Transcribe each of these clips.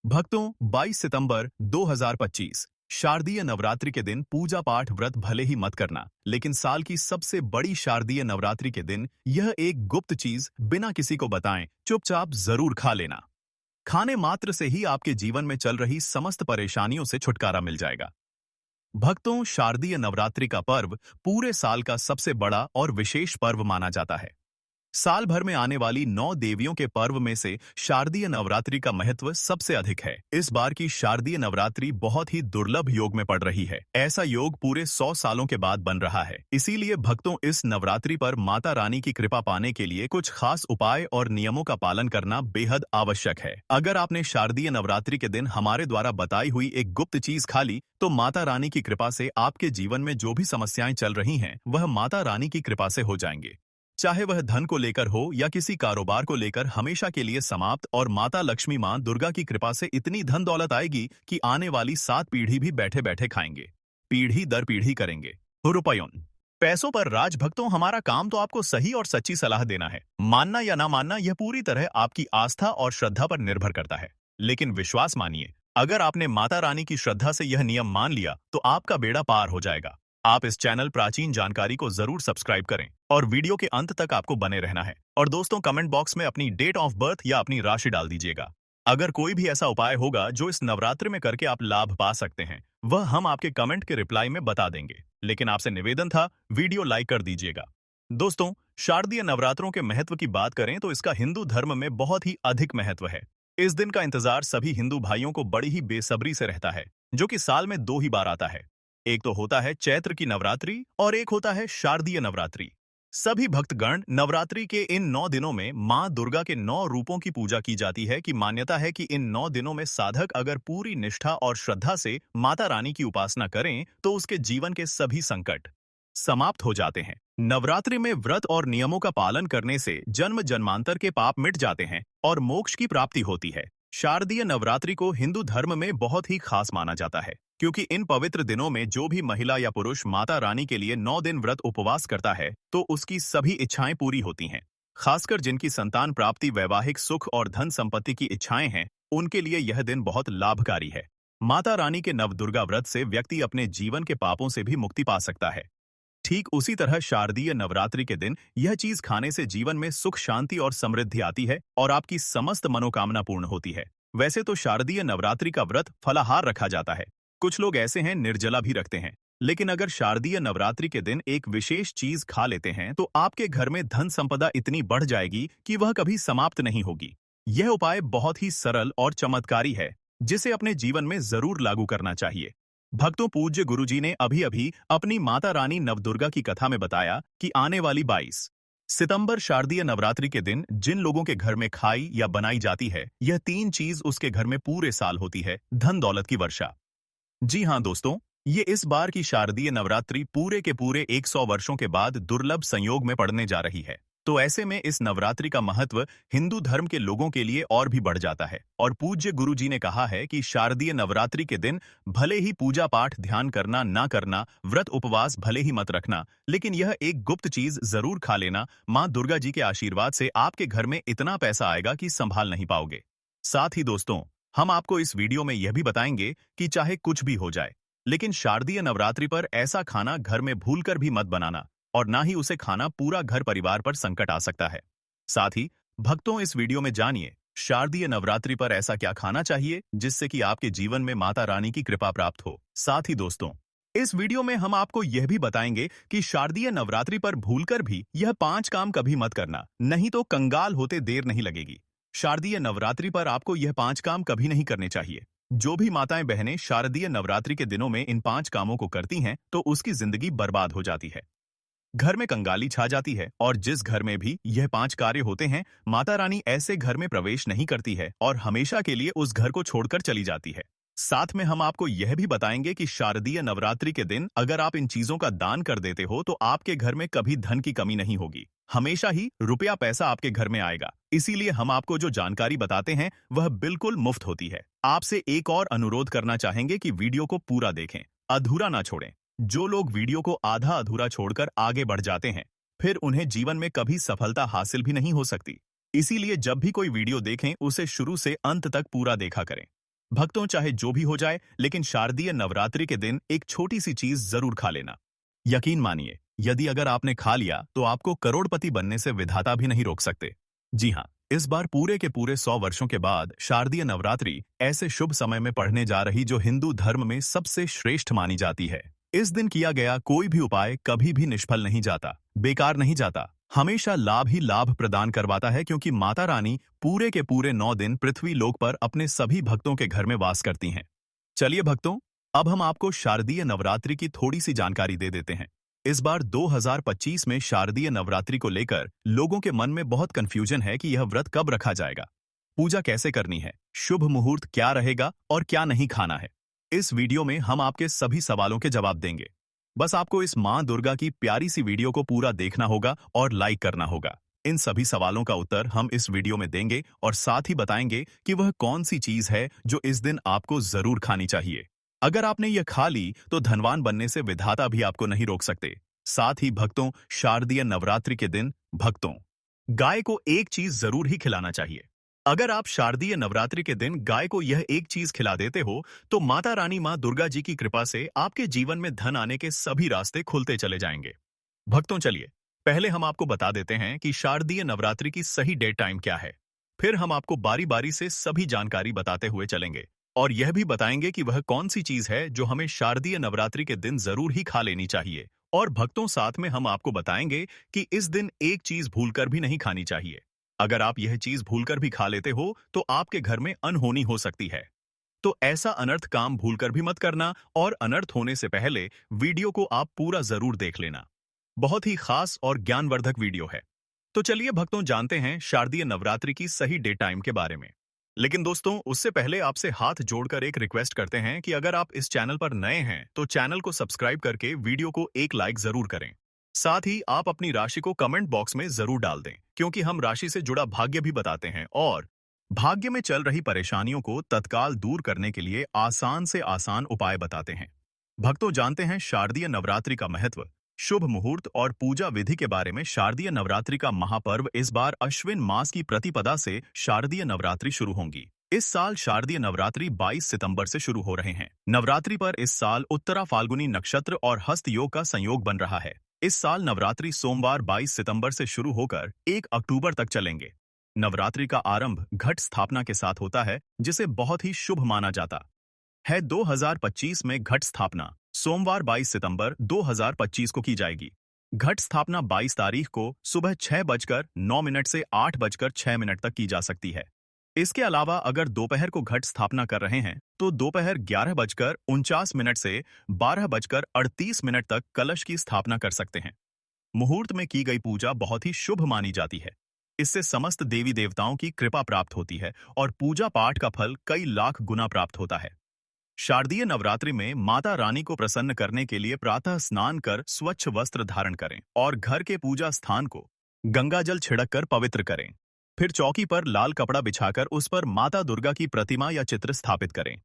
भक्तों 22 सितंबर 2025 शारदीय नवरात्रि के दिन पूजा पाठ व्रत भले ही मत करना, लेकिन साल की सबसे बड़ी शारदीय नवरात्रि के दिन यह एक गुप्त चीज बिना किसी को बताएं चुपचाप जरूर खा लेना। खाने मात्र से ही आपके जीवन में चल रही समस्त परेशानियों से छुटकारा मिल जाएगा। भक्तों, शारदीय नवरात्रि का पर्व पूरे साल का सबसे बड़ा और विशेष पर्व माना जाता है। साल भर में आने वाली 9 देवियों के पर्व में से शारदीय नवरात्रि का महत्व सबसे अधिक है। इस बार की शारदीय नवरात्रि बहुत ही दुर्लभ योग में पड़ रही है। ऐसा योग पूरे 100 सालों के बाद बन रहा है। इसीलिए भक्तों, इस नवरात्रि पर माता रानी की कृपा पाने के लिए कुछ खास उपाय और नियमों का पालन करना बेहद आवश्यक है। अगर आपने शारदीय नवरात्रि के दिन हमारे द्वारा बताई हुई एक गुप्त चीज खा ली, तो माता रानी की कृपा से आपके जीवन में जो भी समस्याएं चल रही हैं, वह माता रानी की कृपा से हो जाएंगे। चाहे वह धन को लेकर हो या किसी कारोबार को लेकर, हमेशा के लिए समाप्त। और माता लक्ष्मी मां दुर्गा की कृपा से इतनी धन दौलत आएगी कि आने वाली 7 पीढ़ी भी बैठे बैठे खाएंगे, पीढ़ी दर पीढ़ी करेंगे। रुपयों पैसों पर राज। भक्तों, हमारा काम तो आपको सही और सच्ची सलाह देना है। मानना या ना मानना, यह पूरी तरह आपकी आस्था और श्रद्धा पर निर्भर करता है। लेकिन विश्वास मानिए, अगर आपने माता रानी की श्रद्धा से यह नियम मान लिया तो आपका बेड़ा पार हो जाएगा। आप इस चैनल प्राचीन जानकारी को जरूर सब्सक्राइब करें और वीडियो के अंत तक आपको बने रहना है। और दोस्तों, कमेंट बॉक्स में अपनी डेट ऑफ बर्थ या अपनी राशि डाल दीजिएगा। अगर कोई भी ऐसा उपाय होगा जो इस नवरात्रि में करके आप लाभ पा सकते हैं, वह हम आपके कमेंट के रिप्लाई में बता देंगे। लेकिन आपसे निवेदन था, वीडियो लाइक कर दीजिएगा। दोस्तों, शारदीय नवरात्रों के महत्व की बात करें तो इसका हिंदू धर्म में बहुत ही अधिक महत्व है। इस दिन का इंतजार सभी हिंदू भाइयों को बड़ी ही बेसब्री से रहता है, जो कि साल में 2 ही बार आता है। एक तो होता है चैत्र की नवरात्रि और एक होता है शारदीय नवरात्रि। सभी भक्तगण, नवरात्रि के इन 9 दिनों में मां दुर्गा के 9 रूपों की पूजा की जाती है। कि मान्यता है कि इन 9 दिनों में साधक अगर पूरी निष्ठा और श्रद्धा से माता रानी की उपासना करें तो उसके जीवन के सभी संकट समाप्त हो जाते हैं। नवरात्रि में व्रत और नियमों का पालन करने से जन्म जन्मांतर के पाप मिट जाते हैं और मोक्ष की प्राप्ति होती है। शारदीय नवरात्रि को हिंदू धर्म में बहुत ही खास माना जाता है, क्योंकि इन पवित्र दिनों में जो भी महिला या पुरुष माता रानी के लिए 9 दिन व्रत उपवास करता है, तो उसकी सभी इच्छाएं पूरी होती हैं। खासकर जिनकी संतान प्राप्ति, वैवाहिक सुख और धन संपत्ति की इच्छाएं हैं, उनके लिए यह दिन बहुत लाभकारी है। माता रानी के नवदुर्गा व्रत से व्यक्ति अपने जीवन के पापों से भी मुक्ति पा सकता है। ठीक उसी तरह शारदीय नवरात्रि के दिन यह चीज खाने से जीवन में सुख, शांति और समृद्धि आती है और आपकी समस्त मनोकामना पूर्ण होती है। वैसे तो शारदीय नवरात्रि का व्रत फलाहार रखा जाता है। कुछ लोग ऐसे हैं निर्जला भी रखते हैं। लेकिन अगर शारदीय नवरात्रि के दिन एक विशेष चीज खा लेते हैं तो आपके घर में धन संपदा इतनी बढ़ जाएगी कि वह कभी समाप्त नहीं होगी। यह उपाय बहुत ही सरल और चमत्कारी है, जिसे अपने जीवन में जरूर लागू करना चाहिए। भक्तों, पूज्य गुरुजी ने अभी अभी अपनी माता रानी नवदुर्गा की कथा में बताया कि आने वाली 22 सितंबर शारदीय नवरात्रि के दिन जिन लोगों के घर में खाई या बनाई जाती है, यह 3 चीज उसके घर में पूरे साल होती है। धन दौलत की वर्षा। जी हाँ दोस्तों, ये इस बार की शारदीय नवरात्रि पूरे के पूरे 100 वर्षों के बाद दुर्लभ संयोग में पड़ने जा रही है। तो ऐसे में इस नवरात्रि का महत्व हिंदू धर्म के लोगों के लिए और भी बढ़ जाता है। और पूज्य गुरुजी ने कहा है कि शारदीय नवरात्रि के दिन भले ही पूजा पाठ ध्यान करना ना करना, व्रत उपवास भले ही मत रखना, लेकिन यह एक गुप्त चीज जरूर खा लेना। मां दुर्गा जी के आशीर्वाद से आपके घर में इतना पैसा आएगा कि संभाल नहीं पाओगे। साथ ही दोस्तों, हम आपको इस वीडियो में यह भी बताएंगे कि चाहे कुछ भी हो जाए, लेकिन शारदीय नवरात्रि पर ऐसा खाना घर में भूलकर भी मत बनाना, और ना ही उसे खाना पूरा घर परिवार पर संकट आ सकता है। साथ ही भक्तों, इस वीडियो में जानिए शारदीय नवरात्रि पर ऐसा क्या खाना चाहिए जिससे कि आपके जीवन में माता रानी की कृपा प्राप्त हो। साथ ही दोस्तों, इस वीडियो में हम आपको यह भी बताएंगे कि शारदीय नवरात्रि पर भूलकर भी यह 5 काम कभी मत करना, नहीं तो कंगाल होते देर नहीं लगेगी। शारदीय नवरात्रि पर आपको यह 5 काम कभी नहीं करने चाहिए। जो भी माताएं बहनें शारदीय नवरात्रि के दिनों में इन 5 कामों को करती हैं, तो उसकी जिंदगी बर्बाद हो जाती है, घर में कंगाली छा जाती है। और जिस घर में भी यह 5 कार्य होते हैं, माता रानी ऐसे घर में प्रवेश नहीं करती है और हमेशा के लिए उस घर को छोड़कर चली जाती है। साथ में हम आपको यह भी बताएंगे कि शारदीय नवरात्रि के दिन अगर आप इन चीजों का दान कर देते हो तो आपके घर में कभी धन की कमी नहीं होगी, हमेशा ही रुपया पैसा आपके घर में आएगा। इसीलिए हम आपको जो जानकारी बताते हैं वह बिल्कुल मुफ्त होती है। आपसे एक और अनुरोध करना चाहेंगे कि वीडियो को पूरा देखें, अधूरा ना छोड़ें। जो लोग वीडियो को आधा अधूरा छोड़कर आगे बढ़ जाते हैं, फिर उन्हें जीवन में कभी सफलता हासिल भी नहीं हो सकती। इसीलिए जब भी कोई वीडियो देखें, उसे शुरू से अंत तक पूरा देखा करें। भक्तों, चाहे जो भी हो जाए, लेकिन शारदीय नवरात्रि के दिन एक छोटी सी चीज जरूर खा लेना। यकीन मानिए, यदि अगर आपने खा लिया तो आपको करोड़पति बनने से विधाता भी नहीं रोक सकते। जी हाँ, इस बार पूरे के पूरे 100 वर्षों के बाद शारदीय नवरात्रि ऐसे शुभ समय में पढ़ने जा रही जो हिंदू धर्म में सबसे श्रेष्ठ मानी जाती है। इस दिन किया गया कोई भी उपाय कभी भी निष्फल नहीं जाता, बेकार नहीं जाता, हमेशा लाभ ही लाभ प्रदान करवाता है, क्योंकि माता रानी पूरे के पूरे 9 दिन पृथ्वी लोक पर अपने सभी भक्तों के घर में वास करती हैं। चलिए भक्तों, अब हम आपको शारदीय नवरात्रि की थोड़ी सी जानकारी दे देते हैं। इस बार 2025 में शारदीय नवरात्रि को लेकर लोगों के मन में बहुत कंफ्यूजन है कि यह व्रत कब रखा जाएगा, पूजा कैसे करनी है, शुभ मुहूर्त क्या रहेगा और क्या नहीं खाना है। इस वीडियो में हम आपके सभी सवालों के जवाब देंगे। बस आपको इस मां दुर्गा की प्यारी सी वीडियो को पूरा देखना होगा और लाइक करना होगा। इन सभी सवालों का उत्तर हम इस वीडियो में देंगे और साथ ही बताएंगे कि वह कौन सी चीज है जो इस दिन आपको जरूर खानी चाहिए। अगर आपने यह खा ली तो धनवान बनने से विधाता भी आपको नहीं रोक सकते। साथ ही भक्तों, शारदीय नवरात्रि के दिन भक्तों, गाय को एक चीज जरूर ही खिलाना चाहिए। अगर आप शारदीय नवरात्रि के दिन गाय को यह एक चीज खिला देते हो तो माता रानी मां दुर्गा जी की कृपा से आपके जीवन में धन आने के सभी रास्ते खुलते चले जाएंगे। भक्तों, चलिए पहले हम आपको बता देते हैं कि शारदीय नवरात्रि की सही डेट टाइम क्या है। फिर हम आपको बारी बारी से सभी जानकारी बताते हुए चलेंगे और यह भी बताएंगे कि वह कौन सी चीज है जो हमें शारदीय नवरात्रि के दिन जरूर ही खा लेनी चाहिए। और भक्तों, साथ में हम आपको बताएंगे कि इस दिन एक चीज भूलकर भी नहीं खानी चाहिए। अगर आप यह चीज भूलकर भी खा लेते हो तो आपके घर में अनहोनी हो सकती है। तो ऐसा अनर्थ काम भूलकर भी मत करना और अनर्थ होने से पहले वीडियो को आप पूरा जरूर देख लेना। बहुत ही खास और ज्ञानवर्धक वीडियो है। तो चलिए भक्तों, जानते हैं शारदीय नवरात्रि की सही डे टाइम के बारे में। लेकिन दोस्तों, उससे पहले आपसे हाथ जोड़कर एक रिक्वेस्ट करते हैं कि अगर आप इस चैनल पर नए हैं तो चैनल को सब्सक्राइब करके वीडियो को एक लाइक जरूर करें। साथ ही आप अपनी राशि को कमेंट बॉक्स में जरूर डाल दें, क्योंकि हम राशि से जुड़ा भाग्य भी बताते हैं और भाग्य में चल रही परेशानियों को तत्काल दूर करने के लिए आसान से आसान उपाय बताते हैं। भक्तों, जानते हैं शारदीय नवरात्रि का महत्व, शुभ मुहूर्त और पूजा विधि के बारे में। शारदीय नवरात्रि का महापर्व इस बार अश्विन मास की प्रतिपदा से शारदीय नवरात्रि शुरू होंगी। इस साल शारदीय नवरात्रि 22 सितंबर से शुरू हो रहे हैं। नवरात्रि पर इस साल उत्तरा फाल्गुनी नक्षत्र और हस्त योग का संयोग बन रहा है। इस साल नवरात्रि सोमवार 22 सितंबर से शुरू होकर 1 अक्टूबर तक चलेंगे। नवरात्रि का आरंभ घट स्थापना के साथ होता है, जिसे बहुत ही शुभ माना जाता है। 2025 में घट स्थापना सोमवार 22 सितंबर 2025 को की जाएगी। घट स्थापना 22 तारीख को सुबह 6:09 से 8:06 तक की जा सकती है। इसके अलावा अगर दोपहर को घट स्थापना कर रहे हैं तो दोपहर 11:49 से 12:38 तक कलश की स्थापना कर सकते हैं। मुहूर्त में की गई पूजा बहुत ही शुभ मानी जाती है। इससे समस्त देवी देवताओं की कृपा प्राप्त होती है और पूजा पाठ का फल कई लाख गुना प्राप्त होता है। शारदीय नवरात्रि में माता रानी को प्रसन्न करने के लिए प्रातः स्नान कर स्वच्छ वस्त्र धारण करें और घर के पूजा स्थान को गंगाजल छिड़ककर पवित्र करें। फिर चौकी पर लाल कपड़ा बिछाकर उस पर माता दुर्गा की प्रतिमा या चित्र स्थापित करें।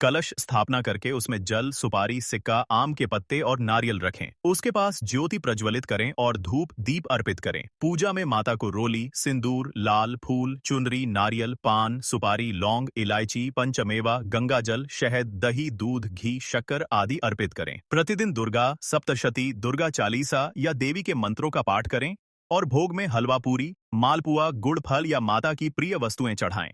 कलश स्थापना करके उसमें जल, सुपारी, सिक्का, आम के पत्ते और नारियल रखें। उसके पास ज्योति प्रज्वलित करें और धूप दीप अर्पित करें। पूजा में माता को रोली, सिंदूर, लाल फूल, चुनरी, नारियल, पान, सुपारी, लौंग, इलायची, पंचमेवा, गंगाजल, शहद, दही, दूध, घी, शक्कर आदि अर्पित करें। प्रतिदिन दुर्गा सप्तशती, दुर्गा चालीसा या देवी के मंत्रों का पाठ करें और भोग में हलवा पूरी, मालपुआ, गुड़ फल या माता की प्रिय वस्तुएं चढ़ाएं।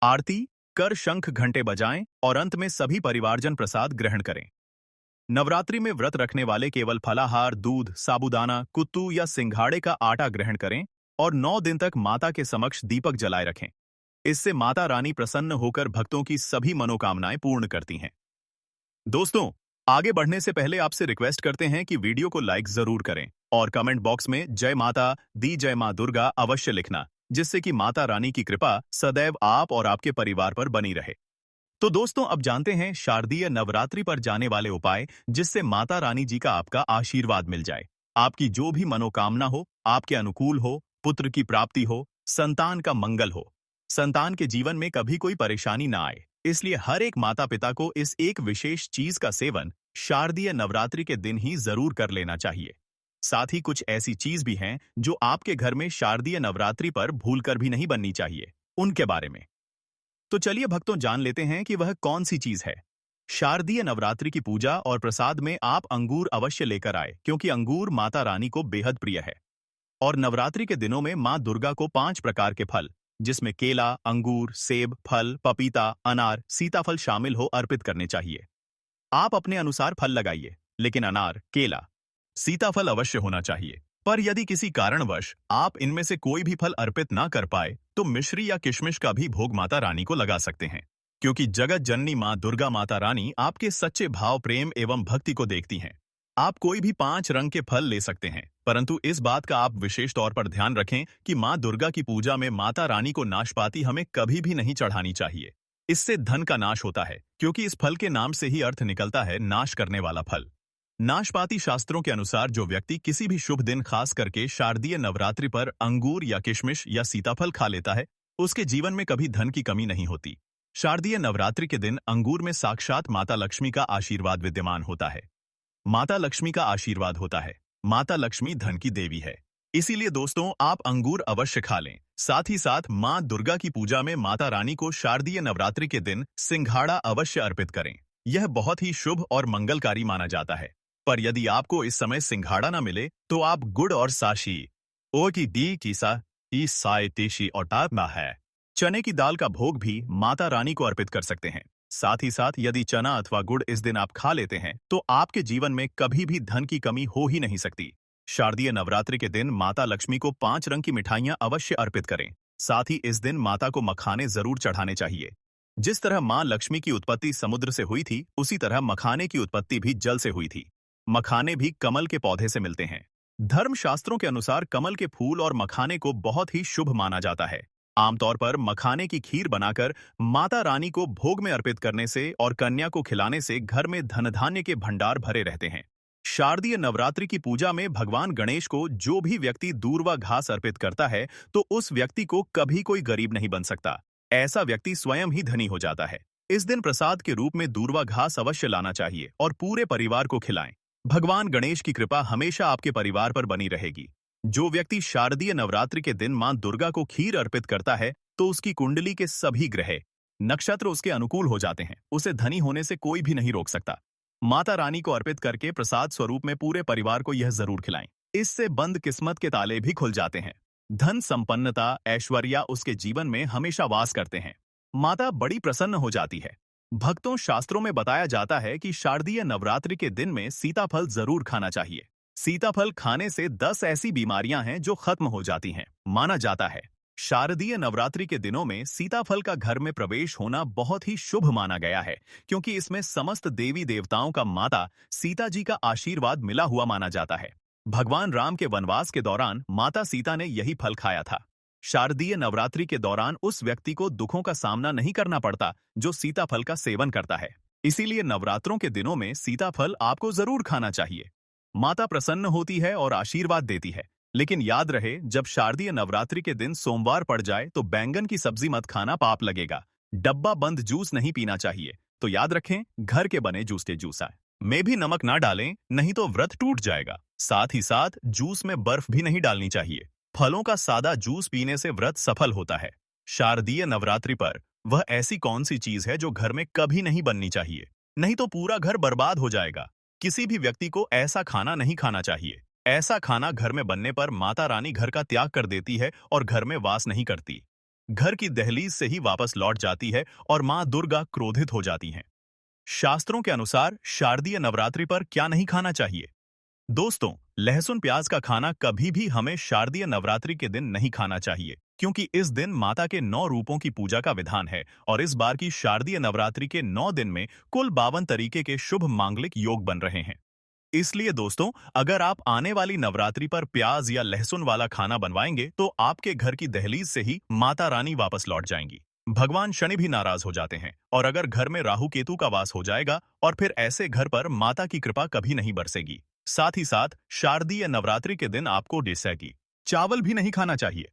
आरती कर शंख घंटे बजाएं और अंत में सभी परिवारजन प्रसाद ग्रहण करें। नवरात्रि में व्रत रखने वाले केवल फलाहार, दूध, साबूदाना, कुत्तू या सिंघाड़े का आटा ग्रहण करें और 9 दिन तक माता के समक्ष दीपक जलाए रखें। इससे माता रानी प्रसन्न होकर भक्तों की सभी मनोकामनाएं पूर्ण करती हैं। दोस्तों, आगे बढ़ने से पहले आपसे रिक्वेस्ट करते हैं कि वीडियो को लाइक जरूर करें और कमेंट बॉक्स में जय माता दी, जय मां दुर्गा अवश्य लिखना, जिससे कि माता रानी की कृपा सदैव आप और आपके परिवार पर बनी रहे। तो दोस्तों, अब जानते हैं शारदीय नवरात्रि पर जाने वाले उपाय, जिससे माता रानी जी का आपका आशीर्वाद मिल जाए, आपकी जो भी मनोकामना हो आपके अनुकूल हो, पुत्र की प्राप्ति हो, संतान का मंगल हो, संतान के जीवन में कभी कोई परेशानी ना आए। इसलिए हर एक माता पिता को इस एक विशेष चीज का सेवन शारदीय नवरात्रि के दिन ही जरूर कर लेना चाहिए। साथ ही कुछ ऐसी चीज भी हैं जो आपके घर में शारदीय नवरात्रि पर भूलकर भी नहीं बननी चाहिए, उनके बारे में। तो चलिए भक्तों जान लेते हैं कि वह कौन सी चीज है। शारदीय नवरात्रि की पूजा और प्रसाद में आप अंगूर अवश्य लेकर आए, क्योंकि अंगूर माता रानी को बेहद प्रिय है। और नवरात्रि के दिनों में मां दुर्गा को 5 प्रकार के फल, जिसमें केला, अंगूर, सेब, फल, पपीता, अनार, सीताफल शामिल हो, अर्पित करने चाहिए। आप अपने अनुसार फल लगाइए, लेकिन अनार, केला, सीताफल अवश्य होना चाहिए। पर यदि किसी कारणवश आप इनमें से कोई भी फल अर्पित ना कर पाए, तो मिश्री या किशमिश का भी भोग माता रानी को लगा सकते हैं, क्योंकि जगत जननी मां दुर्गा माता रानी आपके सच्चे भाव, प्रेम एवं भक्ति को देखती हैं। आप कोई भी 5 रंग के फल ले सकते हैं, परंतु इस बात का आप विशेष तौर पर ध्यान रखें कि मां दुर्गा की पूजा में माता रानी को नाशपाती हमें कभी भी नहीं चढ़ानी चाहिए। इससे धन का नाश होता है, क्योंकि इस फल के नाम से ही अर्थ निकलता है नाश करने वाला फल। नाशपाती शास्त्रों के अनुसार जो व्यक्ति किसी भी शुभ दिन, खास करके शारदीय नवरात्रि पर अंगूर या किशमिश या सीताफल खा लेता है, उसके जीवन में कभी धन की कमी नहीं होती। शारदीय नवरात्रि के दिन अंगूर में साक्षात माता लक्ष्मी का आशीर्वाद विद्यमान होता है। माता लक्ष्मी का आशीर्वाद होता है। माता लक्ष्मी धन की देवी है। इसीलिए दोस्तों, आप अंगूर अवश्य खा लें। साथ ही साथ मां दुर्गा की पूजा में माता रानी को शारदीय नवरात्रि के दिन सिंघाड़ा अवश्य अर्पित करें। यह बहुत ही शुभ और मंगलकारी माना जाता है। पर यदि आपको इस समय सिंघाड़ा ना मिले, तो आप गुड़ और साशी ओ की डी की सा ई साय टेशी और टापना है चने की दाल का भोग भी माता रानी को अर्पित कर सकते हैं। साथ ही साथ यदि चना अथवा गुड़ इस दिन आप खा लेते हैं, तो आपके जीवन में कभी भी धन की कमी हो ही नहीं सकती। शारदीय नवरात्रि के दिन माता लक्ष्मी को 5 रंग की मिठाइयां अवश्य अर्पित करें। साथ ही इस दिन माता को मखाने जरूर चढ़ाने चाहिए। जिस तरह मां लक्ष्मी की उत्पत्ति समुद्र से हुई थी, उसी तरह मखाने की उत्पत्ति भी जल से हुई थी। मखाने भी कमल के पौधे से मिलते हैं। धर्मशास्त्रों के अनुसार कमल के फूल और मखाने को बहुत ही शुभ माना जाता है। आमतौर पर मखाने की खीर बनाकर माता रानी को भोग में अर्पित करने से और कन्या को खिलाने से घर में धन धान्य के भंडार भरे रहते हैं। शारदीय नवरात्रि की पूजा में भगवान गणेश को जो भी व्यक्ति दूर्वा घास अर्पित करता है, तो उस व्यक्ति को कभी कोई गरीब नहीं बन सकता। ऐसा व्यक्ति स्वयं ही धनी हो जाता है। इस दिन प्रसाद के रूप में दूर्वा घास अवश्य लाना चाहिए और पूरे परिवार को खिलाएं। भगवान गणेश की कृपा हमेशा आपके परिवार पर बनी रहेगी। जो व्यक्ति शारदीय नवरात्रि के दिन मां दुर्गा को खीर अर्पित करता है, तो उसकी कुंडली के सभी ग्रह, नक्षत्र उसके अनुकूल हो जाते हैं। उसे धनी होने से कोई भी नहीं रोक सकता। माता रानी को अर्पित करके प्रसाद स्वरूप में पूरे परिवार को यह जरूर खिलाएं। इससे बंद किस्मत के ताले भी खुल जाते हैं। धन, संपन्नता, ऐश्वर्या उसके जीवन में हमेशा वास करते हैं। माता बड़ी प्रसन्न हो जाती है। भक्तों, शास्त्रों में बताया जाता है कि शारदीय नवरात्रि के दिन में सीताफल जरूर खाना चाहिए। सीताफल खाने से 10 ऐसी बीमारियां हैं जो खत्म हो जाती हैं। माना जाता है शारदीय नवरात्रि के दिनों में सीताफल का घर में प्रवेश होना बहुत ही शुभ माना गया है, क्योंकि इसमें समस्त देवी देवताओं का माता सीता जी का आशीर्वाद मिला हुआ माना जाता है। भगवान राम के वनवास के दौरान माता सीता ने यही फल खाया था। शारदीय नवरात्रि के दौरान उस व्यक्ति को दुखों का सामना नहीं करना पड़ता जो सीताफल का सेवन करता है। इसीलिए नवरात्रों के दिनों में सीताफल आपको जरूर खाना चाहिए। माता प्रसन्न होती है और आशीर्वाद देती है। लेकिन याद रहे, जब शारदीय नवरात्रि के दिन सोमवार पड़ जाए तो बैंगन की सब्जी मत खाना, पाप लगेगा। डब्बा बंद जूस नहीं पीना चाहिए। तो याद रखें, घर के बने जूस के जूस आए में भी नमक ना डालें, नहीं तो व्रत टूट जाएगा। साथ ही साथ जूस में बर्फ भी नहीं डालनी चाहिए। फलों का सादा जूस पीने से व्रत सफल होता है। शारदीय नवरात्रि पर वह ऐसी कौन सी चीज है जो घर में कभी नहीं बननी चाहिए, नहीं तो पूरा घर बर्बाद हो जाएगा। किसी भी व्यक्ति को ऐसा खाना नहीं खाना चाहिए। ऐसा खाना घर में बनने पर माता रानी घर का त्याग कर देती है और घर में वास नहीं करती। घर की दहलीज से ही वापस लौट जाती है और मां दुर्गा क्रोधित हो जाती हैं। शास्त्रों के अनुसार शारदीय नवरात्रि पर क्या नहीं खाना चाहिए? दोस्तों, लहसुन प्याज का खाना कभी भी हमें शारदीय नवरात्रि के दिन नहीं खाना चाहिए, क्योंकि इस दिन माता के 9 रूपों की पूजा का विधान है और इस बार की शारदीय नवरात्रि के 9 दिन में कुल 52 तरीके के शुभ मांगलिक योग बन रहे हैं। इसलिए दोस्तों, अगर आप आने वाली नवरात्रि पर प्याज या लहसुन वाला खाना बनवाएंगे, तो आपके घर की दहलीज से ही माता रानी वापस लौट जाएंगी। भगवान शनि भी नाराज हो जाते हैं, और अगर घर में राहु केतु का वास हो जाएगा, और फिर ऐसे घर पर माता की कृपा कभी नहीं बरसेगी। साथ ही साथ शारदीय नवरात्रि के दिन आपको डेसैगी चावल भी नहीं खाना चाहिए।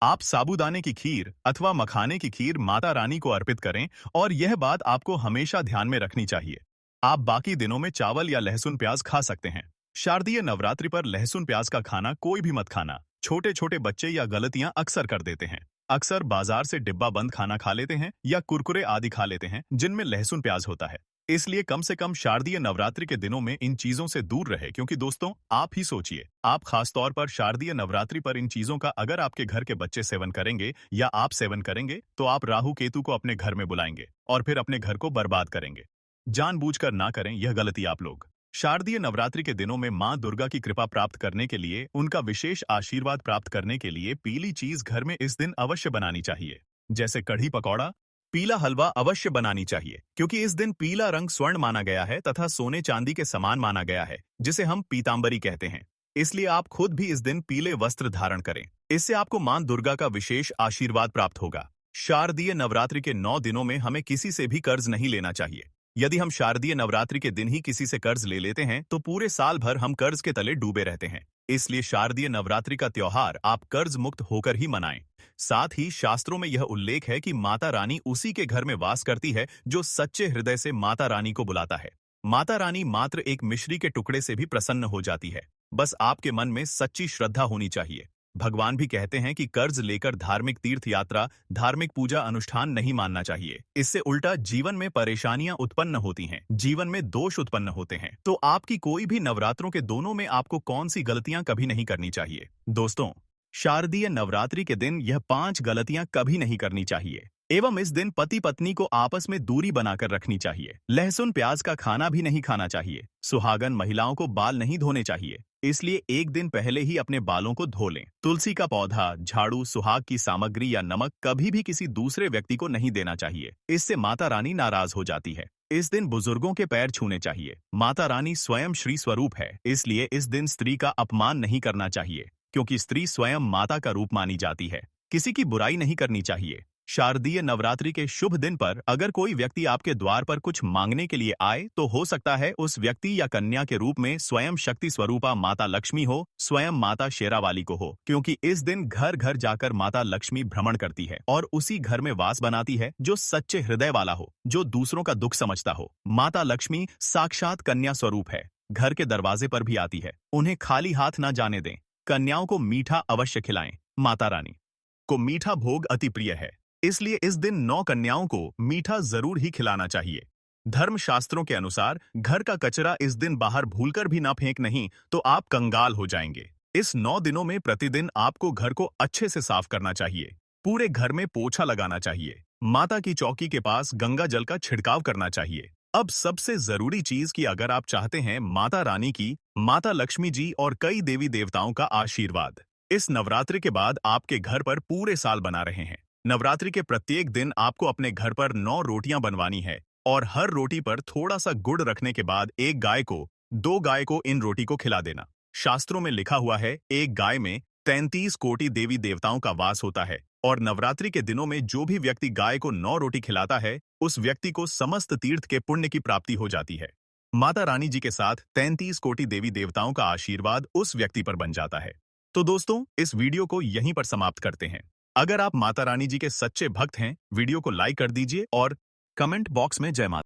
आप साबूदाने की खीर अथवा मखाने की खीर माता रानी को अर्पित करें, और यह बात आपको हमेशा ध्यान में रखनी चाहिए। आप बाकी दिनों में चावल या लहसुन प्याज खा सकते हैं। शारदीय नवरात्रि पर लहसुन प्याज का खाना कोई भी मत खाना। छोटे छोटे बच्चे या गलतियां अक्सर कर देते हैं। अक्सर बाजार से डिब्बा बंद खाना खा लेते हैं या कुरकुरे आदि खा लेते हैं जिनमें लहसुन प्याज होता है। इसलिए कम से कम शारदीय नवरात्रि के दिनों में इन चीजों से दूर रहे, क्योंकि दोस्तों आप ही सोचिए, आप खास तौर पर शारदीय नवरात्रि पर इन चीजों का अगर आपके घर के बच्चे सेवन करेंगे या आप सेवन करेंगे तो आप राहु केतु को अपने घर में बुलाएंगे और फिर अपने घर को बर्बाद करेंगे। जानबूझकर ना करें यह गलती आप लोग। शारदीय नवरात्रि के दिनों में मां दुर्गा की कृपा प्राप्त करने के लिए, उनका विशेष आशीर्वाद प्राप्त करने के लिए पीली चीज घर में इस दिन अवश्य बनानी चाहिए। जैसे कढ़ी पकौड़ा, पीला हलवा अवश्य बनानी चाहिए, क्योंकि इस दिन पीला रंग स्वर्ण माना गया है तथा सोने चांदी के समान माना गया है, जिसे हम पीतांबरी कहते हैं। इसलिए आप खुद भी इस दिन पीले वस्त्र धारण करें। इससे आपको मां दुर्गा का विशेष आशीर्वाद प्राप्त होगा। शारदीय नवरात्रि के 9 दिनों में हमें किसी से भी कर्ज नहीं लेना चाहिए। यदि हम शारदीय नवरात्रि के दिन ही किसी से कर्ज ले लेते हैं तो पूरे साल भर हम कर्ज के तले डूबे रहते हैं। इसलिए शारदीय नवरात्रि का त्योहार आप कर्ज मुक्त होकर ही मनाएं। साथ ही शास्त्रों में यह उल्लेख है कि माता रानी उसी के घर में वास करती है जो सच्चे हृदय से माता रानी को बुलाता है। माता रानी मात्र एक मिश्री के टुकड़े से भी प्रसन्न हो जाती है। बस आपके मन में सच्ची श्रद्धा होनी चाहिए। भगवान भी कहते हैं कि कर्ज लेकर धार्मिक तीर्थ यात्रा, धार्मिक पूजा अनुष्ठान नहीं मानना चाहिए। इससे उल्टा जीवन में परेशानियां उत्पन्न होती हैं, जीवन में दोष उत्पन्न होते हैं। तो आपकी कोई भी नवरात्रों के दोनों में आपको कौन सी गलतियां कभी नहीं करनी चाहिए? दोस्तों, शारदीय नवरात्रि के दिन यह 5 गलतियां कभी नहीं करनी चाहिए। एवं इस दिन पति पत्नी को आपस में दूरी बनाकर रखनी चाहिए। लहसुन प्याज का खाना भी नहीं खाना चाहिए। सुहागन महिलाओं को बाल नहीं धोने चाहिए, इसलिए एक दिन पहले ही अपने बालों को धो लें। तुलसी का पौधा, झाड़ू, सुहाग की सामग्री या नमक कभी भी किसी दूसरे व्यक्ति को नहीं देना चाहिए। इससे माता रानी नाराज हो जाती है। इस दिन बुजुर्गों के पैर छूने चाहिए। माता रानी स्वयं श्री स्वरूप है, इसलिए इस दिन स्त्री का अपमान नहीं करना चाहिए, क्योंकि स्त्री स्वयं माता का रूप मानी जाती है। किसी की बुराई नहीं करनी चाहिए। शारदीय नवरात्रि के शुभ दिन पर अगर कोई व्यक्ति आपके द्वार पर कुछ मांगने के लिए आए तो हो सकता है उस व्यक्ति या कन्या के रूप में स्वयं शक्ति स्वरूपा माता लक्ष्मी हो, स्वयं माता शेरावाली को हो, क्योंकि इस दिन घर घर जाकर माता लक्ष्मी भ्रमण करती है और उसी घर में वास बनाती है जो सच्चे हृदय वाला हो, जो दूसरों का दुख समझता हो। माता लक्ष्मी साक्षात कन्या स्वरूप है, घर के दरवाजे पर भी आती है। उन्हें खाली हाथ न जाने दें। कन्याओं को मीठा अवश्य खिलाएं। माता रानी को मीठा भोग अति प्रिय है, इसलिए इस दिन 9 कन्याओं को मीठा जरूर ही खिलाना चाहिए। धर्मशास्त्रों के अनुसार घर का कचरा इस दिन बाहर भूलकर भी ना फेंक, नहीं तो आप कंगाल हो जाएंगे। इस 9 दिनों में प्रतिदिन आपको घर को अच्छे से साफ करना चाहिए। पूरे घर में पोछा लगाना चाहिए। माता की चौकी के पास गंगा जल का छिड़काव करना चाहिए। अब सबसे जरूरी चीज कि अगर आप चाहते हैं माता रानी की, माता लक्ष्मी जी और कई देवी देवताओं का आशीर्वाद इस नवरात्रि के बाद आपके घर पर पूरे साल बना रहे हैं। नवरात्रि के प्रत्येक दिन आपको अपने घर पर 9 रोटियां बनवानी है और हर रोटी पर थोड़ा सा गुड़ रखने के बाद एक गाय को, 2 गाय को इन रोटी को खिला देना। शास्त्रों में लिखा हुआ है, एक गाय में 33 कोटि देवी देवताओं का वास होता है और नवरात्रि के दिनों में जो भी व्यक्ति गाय को 9 रोटी खिलाता है उस व्यक्ति को समस्त तीर्थ के पुण्य की प्राप्ति हो जाती है। माता रानी जी के साथ 33 कोटि देवी देवताओं का आशीर्वाद उस व्यक्ति पर बन जाता है। तो दोस्तों, इस वीडियो को यहीं पर समाप्त करते हैं। अगर आप माता रानी जी के सच्चे भक्त हैं, वीडियो को लाइक कर दीजिए और कमेंट बॉक्स में जय माता